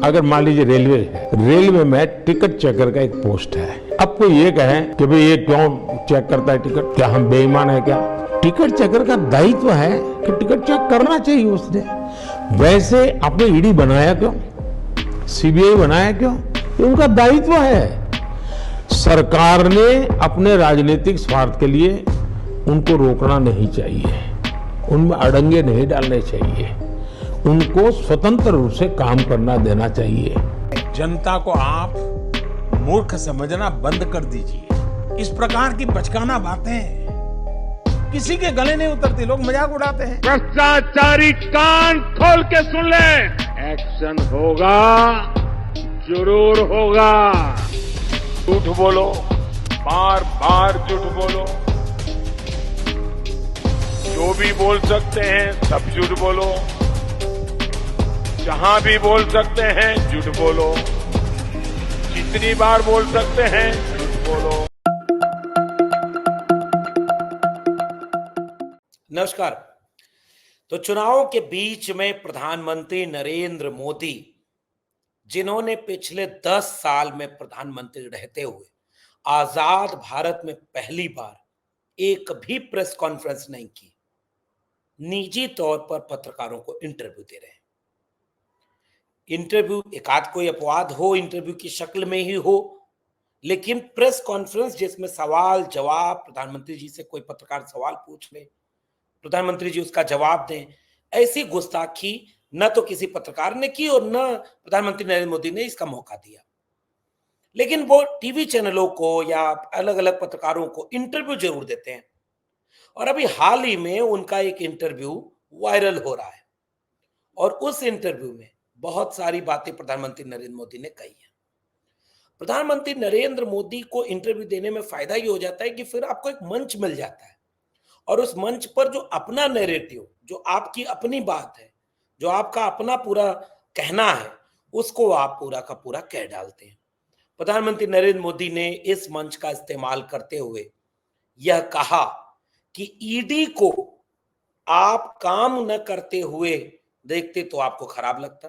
अगर मान लीजिए रेलवे है, रेलवे में टिकट चेकर का एक पोस्ट है। अब कोई ये कहे कि भाई ये क्यों चेक करता है टिकट, क्या हम बेईमान है क्या? टिकट चेकर का दायित्व है कि टिकट चेक करना चाहिए उसने। वैसे आपने ईडी बनाया क्यों, सीबीआई बनाया क्यों? ये उनका दायित्व है। सरकार ने अपने राजनीतिक स्वार्थ के लिए उनको रोकना नहीं चाहिए, उनमें अड़ंगे नहीं डालने चाहिए, उनको स्वतंत्र रूप से काम करना देना चाहिए। जनता को आप मूर्ख समझना बंद कर दीजिए। इस प्रकार की बचकाना बातें किसी के गले नहीं उतरती, लोग मजाक उड़ाते हैं। भ्रष्टाचारी कान खोल के सुन ले, एक्शन होगा, जरूर होगा। झूठ बोलो, बार बार झूठ बोलो, जो भी बोल सकते हैं सब झूठ बोलो, जहां भी बोल सकते हैं झूठ बोलो, जितनी बार बोल सकते हैं झूठ बोलो। नमस्कार। तो चुनाव के बीच में प्रधानमंत्री नरेंद्र मोदी, जिन्होंने पिछले 10 साल में प्रधानमंत्री रहते हुए आजाद भारत में पहली बार एक भी प्रेस कॉन्फ्रेंस नहीं की, निजी तौर पर पत्रकारों को इंटरव्यू दे रहे हैं। इंटरव्यू एकाध कोई अपवाद हो, इंटरव्यू की शक्ल में ही हो, लेकिन प्रेस कॉन्फ्रेंस जिसमें सवाल जवाब, प्रधानमंत्री जी से कोई पत्रकार सवाल पूछ ले, प्रधानमंत्री जी उसका जवाब दें, ऐसी गुस्ताखी न तो किसी पत्रकार ने की और न प्रधानमंत्री नरेंद्र मोदी ने इसका मौका दिया। लेकिन वो टीवी चैनलों को या अलग अलग पत्रकारों को इंटरव्यू जरूर देते हैं। और अभी हाल ही में उनका एक इंटरव्यू वायरल हो रहा है और उस इंटरव्यू में बहुत सारी बातें प्रधानमंत्री नरेंद्र मोदी ने कही है। प्रधानमंत्री नरेंद्र मोदी को इंटरव्यू देने में फायदा ये हो जाता है कि फिर आपको एक मंच मिल जाता है और उस मंच पर जो अपना नैरेटिव, जो आपकी अपनी बात है, जो आपका अपना पूरा कहना है, उसको आप पूरा का पूरा कह डालते हैं। प्रधानमंत्री नरेंद्र मोदी ने इस मंच का इस्तेमाल करते हुए यह कहा कि ईडी को आप काम न करते हुए देखते तो आपको खराब लगता।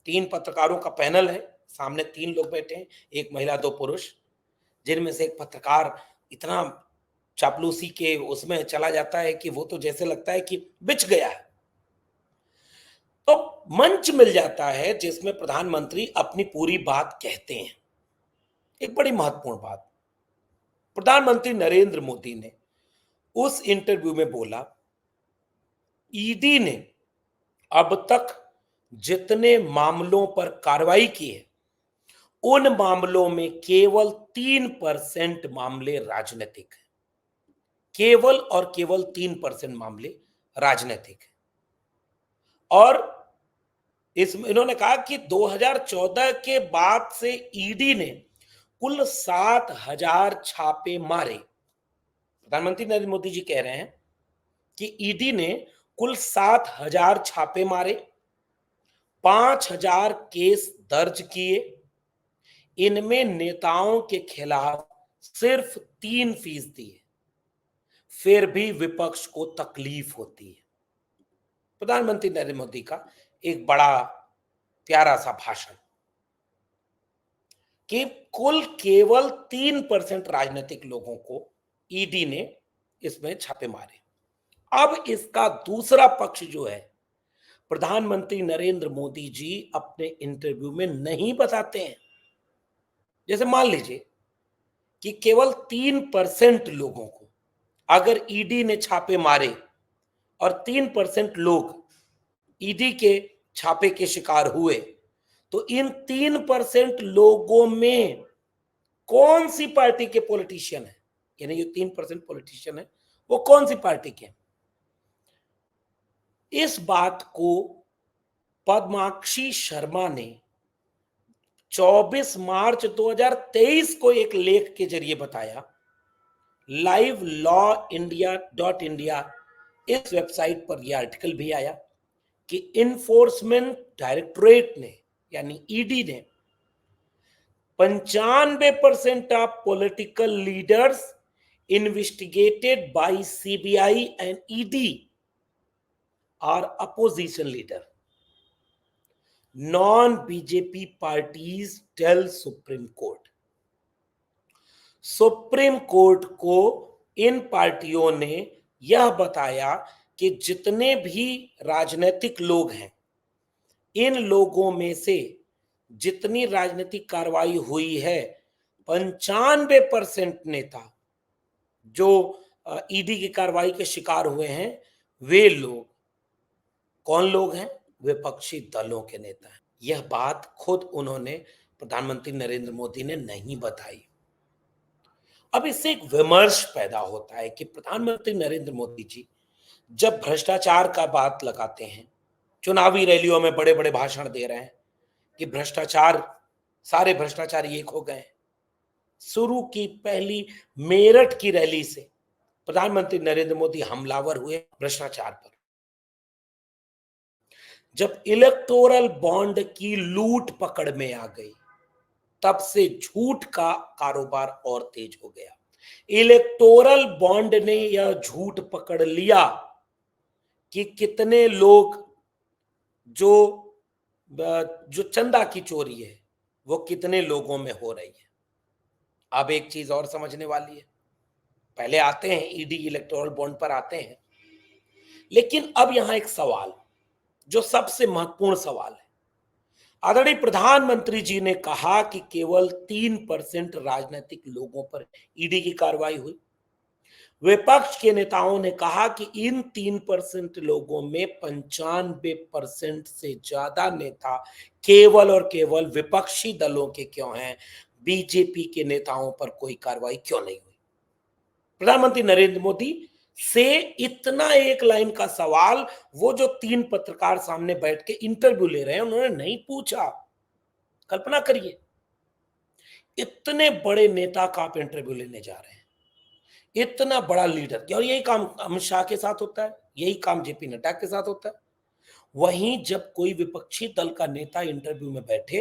3 पत्रकारों का पैनल है, सामने 3 लोग बैठे हैं, 1 महिला 2 पुरुष, जिनमें से एक पत्रकार इतना चापलूसी के उसमें चला जाता है कि वो तो जैसे लगता है कि बिछ गया है। तो मंच मिल जाता है जिसमें प्रधानमंत्री अपनी पूरी बात कहते हैं। एक बड़ी महत्वपूर्ण बात, प्रधानमंत्री नरेंद्र मोदी ने उस इंटरव्यू में बोला, ईडी ने अब तक जितने मामलों पर कार्रवाई की है, उन मामलों में केवल 3% मामले राजनीतिक हैं। केवल और केवल 3% मामले राजनीतिक हैं। और इन्होंने कहा कि 2014 के बाद से ईडी ने कुल 7,000 छापे मारे। प्रधानमंत्री नरेंद्र मोदी जी कह रहे हैं कि ईडी ने कुल 7,000 छापे मारे, 5,000 केस दर्ज किए। इनमें नेताओं के खिलाफ सिर्फ 3% है, फिर भी विपक्ष को तकलीफ होती है। प्रधानमंत्री नरेंद्र मोदी का एक बड़ा प्यारा सा भाषण कि कुल केवल 3% राजनीतिक लोगों को ईडी ने इसमें छापे मारे। अब इसका दूसरा पक्ष जो है, प्रधानमंत्री नरेंद्र मोदी जी अपने इंटरव्यू में नहीं बताते हैं। जैसे मान लीजिए कि केवल 3% लोगों को अगर ईडी ने छापे मारे और 3% लोग ईडी के छापे के शिकार हुए, तो इन 3% लोगों में कौन सी पार्टी के पॉलिटिशियन है, यानी जो 3% पॉलिटिशियन है वो कौन सी पार्टी के हैं? इस बात को पद्माक्षी शर्मा ने 24 मार्च 2023 को एक लेख के जरिए बताया। livelawindia.india इस वेबसाइट पर यह आर्टिकल भी आया कि इन्फोर्समेंट डायरेक्टरेट ने, यानी ईडी ने 95% of political leaders investigated by CBI and ED are opposition leader. non-BJP parties tell Supreme Court. Supreme Court को इन पार्टियों ने यह बताया कि जितने भी राजनीतिक लोग हैं, इन लोगों में से जितनी राजनीतिक कार्रवाई हुई है, 95% नेता जो ईडी की कार्रवाई के शिकार हुए हैं, वे लोग कौन लोग हैं? विपक्षी दलों के नेता हैं। यह बात खुद उन्होंने प्रधानमंत्री नरेंद्र मोदी ने नहीं बताई। अब इससे एक विमर्श पैदा होता है कि प्रधानमंत्री नरेंद्र मोदी जी जब भ्रष्टाचार का बात लगाते हैं, चुनावी रैलियों में बड़े बड़े भाषण दे रहे हैं कि भ्रष्टाचार, सारे भ्रष्टाचारी एक हो गए। शुरू की पहली मेरठ की रैली से प्रधानमंत्री नरेंद्र मोदी हमलावर हुए भ्रष्टाचार पर। जब इलेक्टोरल बॉन्ड की लूट पकड़ में आ गई, तब से झूठ का कारोबार और तेज हो गया। इलेक्टोरल बॉन्ड ने यह झूठ पकड़ लिया कि कितने लोग जो चंदा की चोरी है वो कितने लोगों में हो रही है। अब एक चीज और समझने वाली है, पहले आते हैं ईडी इलेक्टोरल बॉन्ड पर आते हैं, लेकिन अब यहां एक सवाल जो सबसे महत्वपूर्ण सवाल है। आदरणीय प्रधानमंत्री जी ने कहा कि केवल 3% राजनीतिक लोगों पर ईडी की कार्रवाई हुई। विपक्ष के नेताओं ने कहा कि इन 3% लोगों में 95% से ज्यादा नेता केवल और केवल विपक्षी दलों के क्यों हैं, बीजेपी के नेताओं पर कोई कार्रवाई क्यों नहीं हुई। प्रधानमंत्री नरेंद्र मोदी से इतना एक लाइन का सवाल वो जो 3 पत्रकार सामने बैठ के इंटरव्यू ले रहे हैं उन्होंने नहीं पूछा। कल्पना करिए, इतने बड़े नेता का आप इंटरव्यू लेने जा रहे हैं, इतना बड़ा लीडर, और यही काम अमित शाह के साथ होता है, यही काम जेपी नड्डा के साथ होता है। वहीं जब कोई विपक्षी दल का नेता इंटरव्यू में बैठे,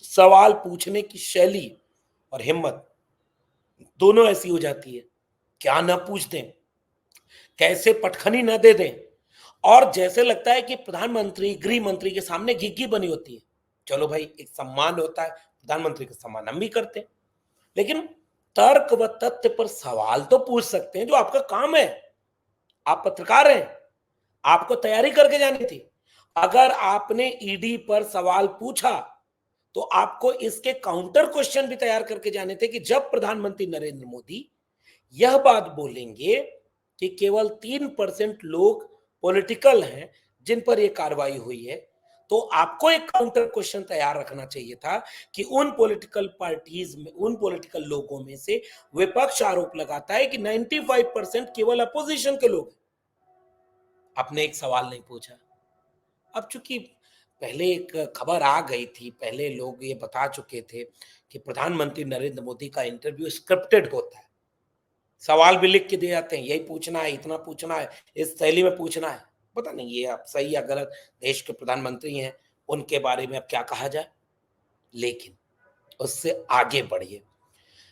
सवाल पूछने की शैली और हिम्मत दोनों ऐसी हो जाती है, क्या न पूछ दें, कैसे पटखनी न दे दें, और जैसे लगता है कि प्रधानमंत्री गृह मंत्री के सामने घिघी बनी होती है। चलो भाई, एक सम्मान होता है, प्रधानमंत्री का सम्मान हम भी करते हैं, लेकिन तर्क व तथ्य पर सवाल तो पूछ सकते हैं, जो आपका काम है। आप पत्रकार हैं, आपको तैयारी करके जानी थी। अगर आपने ईडी पर सवाल पूछा तो आपको इसके काउंटर क्वेश्चन भी तैयार करके जाने थे कि जब प्रधानमंत्री नरेंद्र मोदी यह बात बोलेंगे कि केवल 3% लोग पॉलिटिकल हैं जिन पर यह कार्रवाई हुई है, तो आपको एक काउंटर क्वेश्चन तैयार रखना चाहिए था कि उन पॉलिटिकल पार्टीज में, उन पॉलिटिकल लोगों में से विपक्ष आरोप लगाता है कि 95% केवल अपोजिशन के लोग हैं। आपने एक सवाल नहीं पूछा। अब चूंकि पहले एक खबर आ गई थी, पहले लोग ये बता चुके थे कि प्रधानमंत्री नरेंद्र मोदी का इंटरव्यू स्क्रिप्टेड होता है, सवाल भी लिख के दे जाते हैं, यही पूछना है, इतना पूछना है, इस शैली में पूछना है। पता नहीं ये अब सही या गलत, देश के प्रधानमंत्री हैं, उनके बारे में अब क्या कहा जाए। लेकिन उससे आगे बढ़िए,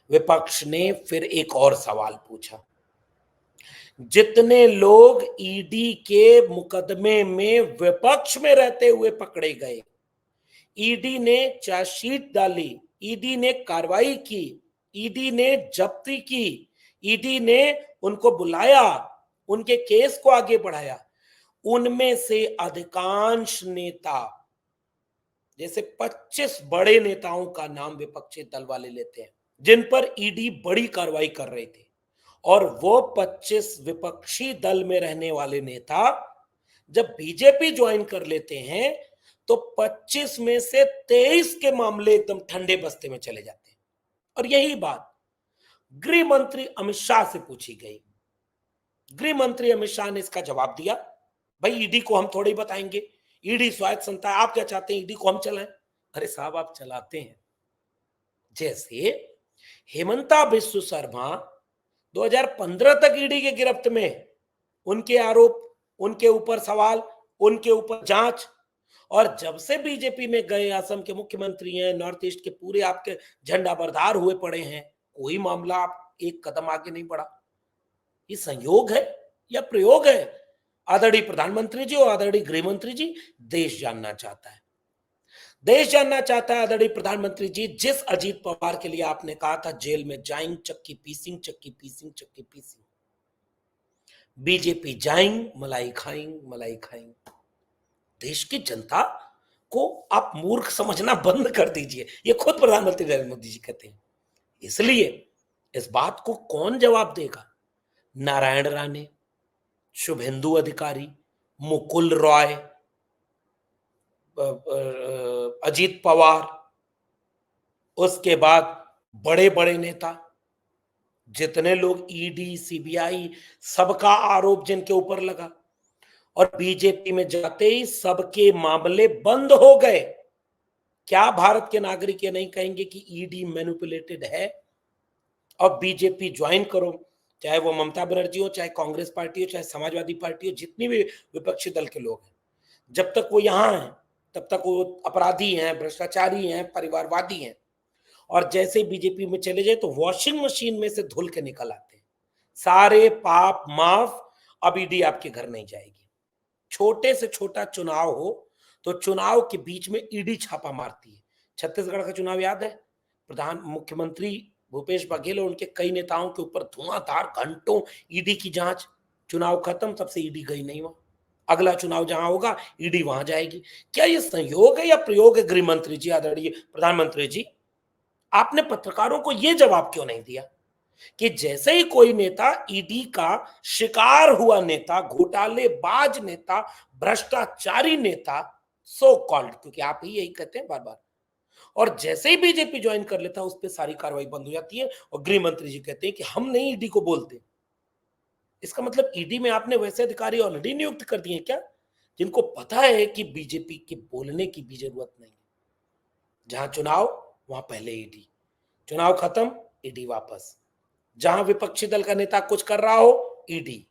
विपक्ष ने फिर एक और सवाल पूछा, जितने लोग ईडी के मुकदमे में विपक्ष में रहते हुए पकड़े गए, ईडी ने चार्जशीट डाली, ईडी ने कार्रवाई की, ईडी ने जब्ती की, ईडी ने उनको बुलाया, उनके केस को आगे बढ़ाया, उनमें से अधिकांश नेता, जैसे 25 बड़े नेताओं का नाम विपक्षी दल वाले लेते हैं जिन पर ईडी बड़ी कार्रवाई कर रहे थे, और वो 25 विपक्षी दल में रहने वाले नेता जब बीजेपी ज्वाइन कर लेते हैं तो 25 में से 23 के मामले एकदम ठंडे बस्ते में चले जाते हैं। और यही बात गृह मंत्री अमित शाह से पूछी गई। गृह मंत्री अमित शाह ने इसका जवाब दिया, भाई ईडी को हम थोड़ी बताएंगे, ईडी स्वायत्त संस्था है, आप क्या चाहते हैं ईडी को हम चलाएं? अरे साहब, आप चलाते हैं। जैसे हेमंता बिस्व शर्मा 2015 तक ईडी के गिरफ्त में, उनके आरोप, उनके ऊपर सवाल, उनके ऊपर जांच, और जब से बीजेपी में गए, असम के मुख्यमंत्री हैं, नॉर्थ ईस्ट के पूरे आपके झंडा बरदार हुए पड़े हैं, कोई मामला आप एक कदम आगे नहीं बढ़ा। ये संयोग है या प्रयोग है? आदरणीय प्रधानमंत्री जी और आदरणीय गृह मंत्री जी, देश जानना चाहता है। देश जानना चाहता है आदरणीय प्रधानमंत्री जी, जिस अजीत पवार के लिए आपने कहा था जेल में जाएंगे, चक्की पीसिंग, चक्की पीसिंग, चक्की पीसिंग, बीजेपी जाएंगे, मलाई खाएंगे, मलाई खाएंगे। देश की जनता को आप मूर्ख समझना बंद कर दीजिए, ये खुद प्रधानमंत्री नरेंद्र मोदी जी कहते हैं। इसलिए इस बात को कौन जवाब देगा? नारायण राणे, शुभेंदु अधिकारी, मुकुल रॉय, अजीत पवार, उसके बाद बड़े बड़े नेता, जितने लोग ईडी, सीबीआई, सबका आरोप जिनके ऊपर लगा, और बीजेपी में जाते ही सबके मामले बंद हो गए। क्या भारत के नागरिक ये नहीं कहेंगे कि ईडी मैनिपुलेटेड है? और बीजेपी ज्वाइन करो, चाहे वो ममता बनर्जी हो, चाहे कांग्रेस पार्टी हो, चाहे समाजवादी पार्टी हो, जितनी भी विपक्षी दल के लोग हैं, जब तक वो यहां हैं तब तक वो अपराधी हैं, भ्रष्टाचारी हैं, परिवारवादी हैं। और जैसे ही बीजेपी में चले जाए तो वॉशिंग मशीन में से धुल के निकल आते हैं। सारे पाप माफ, अब ईडी आपके घर नहीं जाएगी। छोटे से छोटा चुनाव हो तो चुनाव के बीच में ईडी छापा मारती है। छत्तीसगढ़ का चुनाव याद है? मुख्यमंत्री भूपेश बघेल और उनके कई नेताओं के ऊपर धुआंधार घंटों ईडी की जांच, चुनाव खत्म, तब से ईडी गई नहीं वहां। अगला चुनाव जहां होगा ईडी वहां जाएगी। क्या ये संयोग है या प्रयोग है? गृह मंत्री जी, आदरणीय प्रधानमंत्री जी, आपने पत्रकारों को यह जवाब क्यों नहीं दिया कि जैसे ही कोई नेता ईडी का शिकार हुआ नेता, घोटालेबाज नेता, भ्रष्टाचारी नेता, सो कॉल्ड, क्योंकि आप ही यही कहते हैं बार बार, और जैसे ही बीजेपी ज्वाइन कर लेता है उस पर सारी कार्रवाई बंद हो जाती है और गृह मंत्री जी कहते हैं कि हम नहीं ईडी को बोलते। इसका मतलब ईडी में आपने वैसे अधिकारी ऑलरेडी नियुक्त कर दिए क्या जिनको पता है कि बीजेपी के बोलने की भी जरूरत नहीं है। जहां चुनाव वहां पहले ईडी, चुनाव खत्म ईडी वापस, जहां विपक्षी दल का नेता कुछ कर रहा हो ईडी,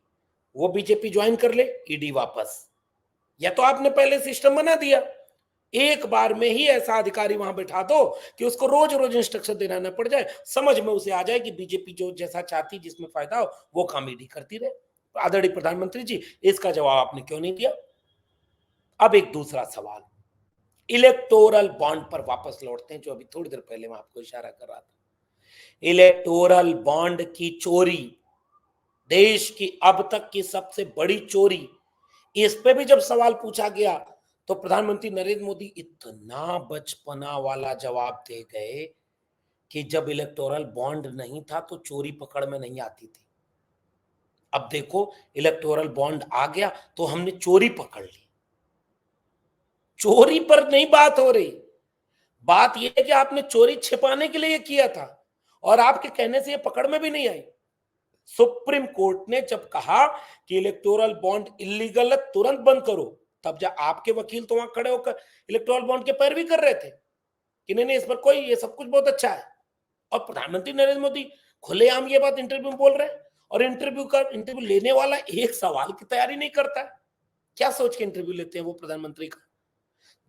वो बीजेपी ज्वाइन कर ले ईडी वापस। या तो आपने पहले सिस्टम बना दिया, एक बार में ही ऐसा अधिकारी वहां बैठा दो कि उसको रोज रोज इंस्ट्रक्शन देना न पड़ जाए, समझ में उसे आ जाए कि बीजेपी जो जैसा चाहती, जिसमें फायदा हो वो काम ईडी करती रहे। आदरणीय प्रधानमंत्री जी, इसका जवाब आपने क्यों नहीं दिया? अब एक दूसरा सवाल, इलेक्टोरल बॉन्ड पर वापस लौटते हैं, जो अभी थोड़ी देर पहले मैं आपको इशारा कर रहा था। इलेक्टोरल बॉन्ड की चोरी, देश की अब तक की सबसे बड़ी चोरी, इस पे भी जब सवाल पूछा गया तो प्रधानमंत्री नरेंद्र मोदी इतना बचपना वाला जवाब दे गए कि जब इलेक्टोरल बॉन्ड नहीं था तो चोरी पकड़ में नहीं आती थी। अब देखो इलेक्टोरल बॉन्ड आ गया तो हमने चोरी पकड़ ली। चोरी पर नहीं बात हो रही, बात यह है कि आपने चोरी छिपाने के लिए किया था और आपके कहने से यह पकड़ में भी नहीं आई। सुप्रीम कोर्ट ने जब कहा कि इलेक्टोरल बॉन्ड इलीगल है, तुरंत बंद करो, तब जब आपके वकील तो वहां खड़े होकर इलेक्टोरल बॉन्ड के पैरवी कर रहे थे कि नहीं इस पर कोई, ये सब कुछ बहुत अच्छा है। और प्रधानमंत्री नरेंद्र मोदी खुलेआम ये बात इंटरव्यू में बोल रहे हैं, और इंटरव्यू लेने वाला एक सवाल की तैयारी नहीं करता है। क्या सोच के इंटरव्यू लेते हैं वो प्रधानमंत्री का?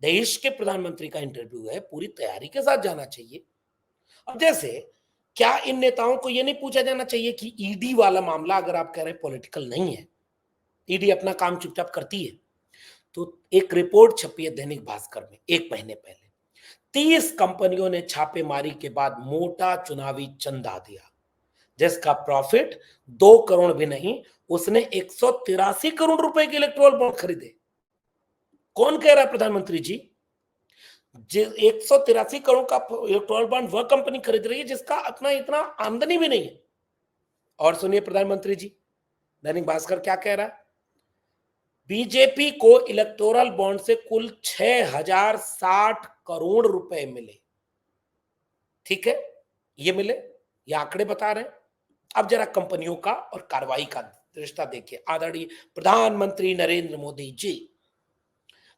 देश के प्रधानमंत्री का इंटरव्यू है, पूरी तैयारी के साथ जाना चाहिए। अब जैसे क्या इन नेताओं को यह नहीं पूछा जाना चाहिए कि ईडी वाला मामला, अगर आप कह रहे हैं पॉलिटिकल नहीं है, ईडी अपना काम चुपचाप करती है, तो एक रिपोर्ट छपी है दैनिक भास्कर में एक महीने पहले, 30 कंपनियों ने छापेमारी के बाद मोटा चुनावी चंदा दिया, जिसका प्रॉफिट 2 करोड़ भी नहीं, उसने 183 करोड़ रुपए के इलेक्टोरल बॉन्ड खरीदे। कौन कह रहा है प्रधानमंत्री जी? 183 करोड़ का इलेक्टोरल बॉन्ड वह कंपनी खरीद रही है जिसका अपना इतना आमदनी भी नहीं है। और सुनिए प्रधानमंत्री जी, दैनिक भास्कर क्या कह रहा है? बीजेपी को इलेक्टोरल बॉन्ड से कुल 6060 करोड़ रुपए मिले। ठीक है, ये मिले, ये आंकड़े बता रहे हैं। अब जरा कंपनियों का और कार्रवाई का रिश्ता देखिए। आदरणीय प्रधानमंत्री नरेंद्र मोदी जी,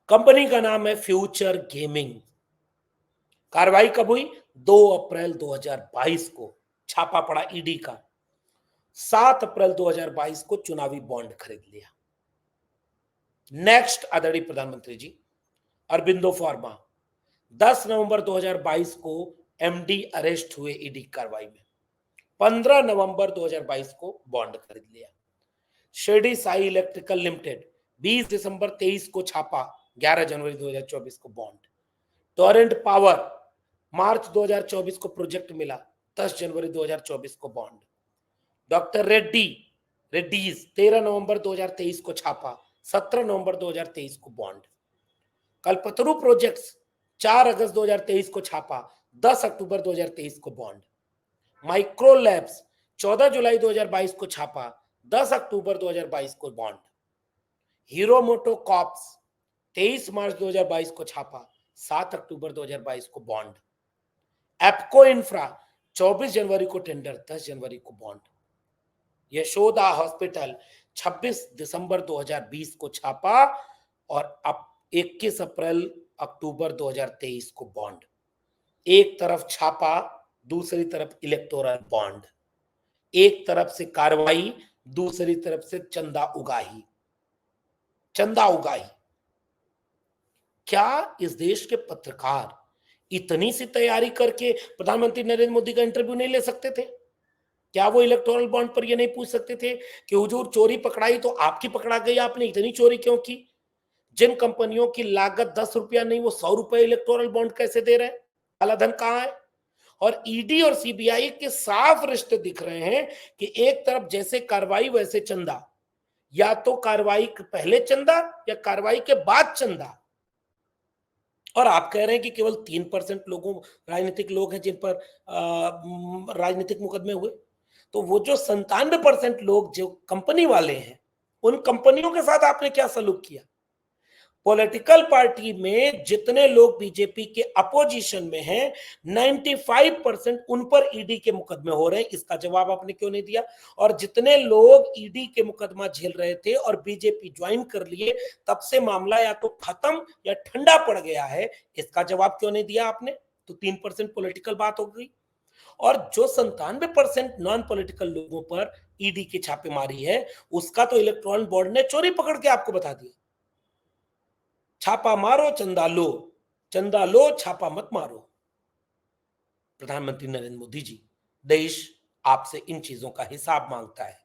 कंपनी का नाम है फ्यूचर गेमिंग। कार्रवाई कब हुई? 2 अप्रैल 2022 को छापा पड़ा ईडी का। 7 अप्रैल 2022 को चुनावी बॉन्ड खरीद लिया। नेक्स्ट आदरणीय प्रधानमंत्री जी, अरबिंदो फार्मा, 10 नवंबर 2022 को एमडी अरेस्ट हुए ईडी कार्रवाई में। 15 नवंबर 2022 को बॉन्ड खरीद लिया। शिरडी साई इलेक्ट्रिकल लिमिटेड, 20 दिसंबर 23 को छापा, 11 जनवरी 2024 को बॉन्ड। टोरेंट पावर मार्च 2024 को प्रोजेक्ट मिला, 10 जनवरी 2024 को बॉन्ड। डॉक्टर रेड्डीज 13 नवंबर 2023 को छापा, 17 नवंबर 2023 को बॉन्ड। कल्पतरु प्रोजेक्ट्स 4 अगस्त 2023 को छापा, 10 अक्टूबर 2023 को बॉन्ड। माइक्रो लैब्स 14 जुलाई 2022 को छापा, 10 अक्टूबर 2022 को बॉन्ड। हीरो मोटो कॉर्प्स 23 मार्च 2022 को छापा, 7 अक्टूबर 2022 को बॉन्ड। एप्को इंफ्रा 24 जनवरी को टेंडर, 10 जनवरी को बॉन्ड। यशोदा हॉस्पिटल 26 दिसंबर 2020 को छापा और अब 21 अक्टूबर 2023 को बॉन्ड। एक तरफ छापा, दूसरी तरफ इलेक्टोरल बॉन्ड, एक तरफ से कार्रवाई, दूसरी तरफ से चंदा उगाही। क्या इस देश के पत्रकार इतनी सी तैयारी करके प्रधानमंत्री नरेंद्र मोदी का इंटरव्यू नहीं ले सकते थे? क्या वो इलेक्टोरल बॉन्ड पर ये नहीं पूछ सकते थे कि हुजूर चोरी पकड़ाई तो आपकी पकड़ा गई, आपने इतनी चोरी क्यों की? जिन कंपनियों की लागत 10 रुपया नहीं वो 100 रुपए इलेक्टोरल बॉन्ड कैसे दे रहे हैं? काला धन कहां है? और ईडी और सीबीआई के साफ रिश्ते दिख रहे हैं कि एक तरफ जैसे कार्रवाई वैसे चंदा, या तो कार्रवाई के पहले चंदा या कार्रवाई के बाद चंदा। और आप कह रहे हैं कि केवल 3% लोगों राजनीतिक लोग हैं जिन पर राजनीतिक मुकदमे हुए। तो वो जो 97% लोग जो कंपनी वाले हैं, उन कंपनियों के साथ आपने क्या सलूक किया? पॉलिटिकल पार्टी में जितने लोग बीजेपी के अपोजिशन में हैं, 95% उन पर ईडी के मुकदमे हो रहे हैं। इसका जवाब आपने क्यों नहीं दिया? और जितने लोग ईडी के मुकदमा झेल रहे थे और बीजेपी ज्वाइन कर लिए, तब से मामला या तो खत्म या ठंडा पड़ गया है, इसका जवाब क्यों नहीं दिया आपने? तो 3% पॉलिटिकल बात हो गई। और जो 97% नॉन पॉलिटिकल लोगों पर ईडी की छापेमारी है, उसका तो इलेक्टोरल बोर्ड ने चोरी पकड़ के आपको बता दिया। छापा मारो चंदा लो छापा मत मारो। प्रधानमंत्री नरेंद्र मोदी जी, देश आपसे इन चीजों का हिसाब मांगता है।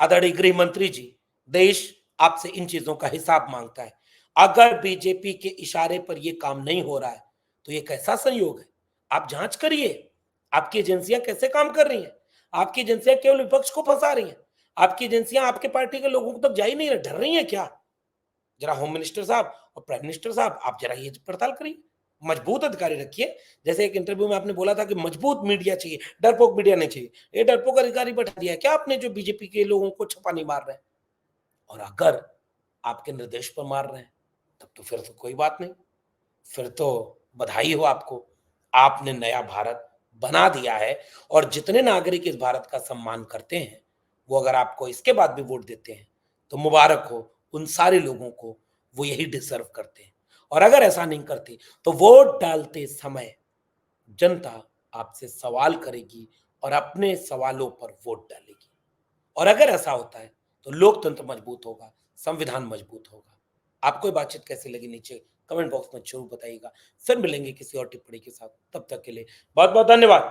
आदरणीय गृह मंत्री जी, देश आपसे इन चीजों का हिसाब मांगता है। अगर बीजेपी के इशारे पर यह काम नहीं हो रहा है तो यह कैसा संयोग है? आप जांच करिए, आपकी एजेंसियां कैसे काम कर रही हैं। आपकी एजेंसियां केवल विपक्ष को फंसा रही हैं। आपकी एजेंसियां आपके पार्टी के लोगों तक जा ही नहीं रही, डर रही हैं क्या? जरा होम मिनिस्टर साहब और प्राइम मिनिस्टर साहब, आप जरा ये पड़ताल करिए, मजबूत अधिकारी रखिए। जैसे एक इंटरव्यू में आपने बोला था कि मजबूत मीडिया चाहिए, डरपोक मीडिया नहीं चाहिए। ये डरपोक अधिकारी बैठा दिया है क्या आपने, जो बीजेपी के लोगों को छप्पा नहीं मार रहे हैं? और अगर आपके निर्देश पर मार रहे हैं तब तो फिर तो कोई बात नहीं, फिर तो बधाई हो आपको, आपने नया भारत बना दिया है। और जितने नागरिक इस भारत का सम्मान करते हैं, वो अगर आपको इसके बाद भी वोट देते हैं तो मुबारक हो उन सारे लोगों को, वो यही डिजर्व करते हैं। और अगर ऐसा नहीं करते तो वोट डालते समय जनता आपसे सवाल करेगी और अपने सवालों पर वोट डालेगी। और अगर ऐसा होता है तो लोकतंत्र मजबूत होगा, संविधान मजबूत होगा। आपको ये बातचीत कैसी लगी नीचे कमेंट बॉक्स में जरूर बताइएगा। फिर मिलेंगे किसी और टिप्पणी के साथ, तब तक के लिए बहुत बहुत धन्यवाद।